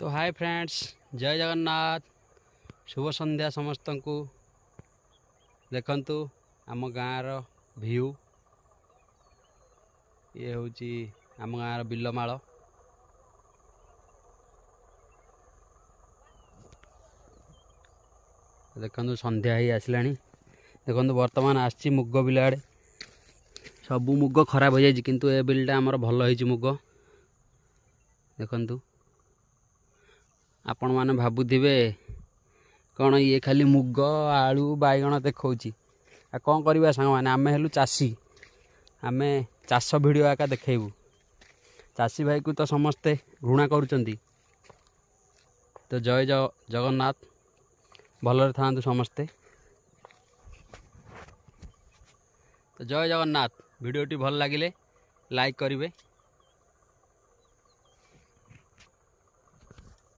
तो hi friends, जय जगन्नाथ। शुभ संध्या समस्त को। देखंतु आम गाँव व्यू ये हूँ आम गाँव बिलमाल। देखंतु संध्या ही आसला। देखंतु वर्तमान आसी मुग बिल आड़े सबू मुग खराब हो जाए किंतु ए बिलटा आमर भल हो मुग। देखंतु आपण मैंने भावुवे कौन ये खाली मुग आलू बैगण देखौची आ कौन करवा सांग मैंने आमे हेलु चाषी आमे चाष भिडियो आका देखेबू। चाषी भाई को तो समस्ते घृणा करुचंती। तो जय जगन्नाथ, भलरे थांतु समस्ते। तो जय जगन्नाथ। वीडियोटी भल लगिले लाइक करिवे।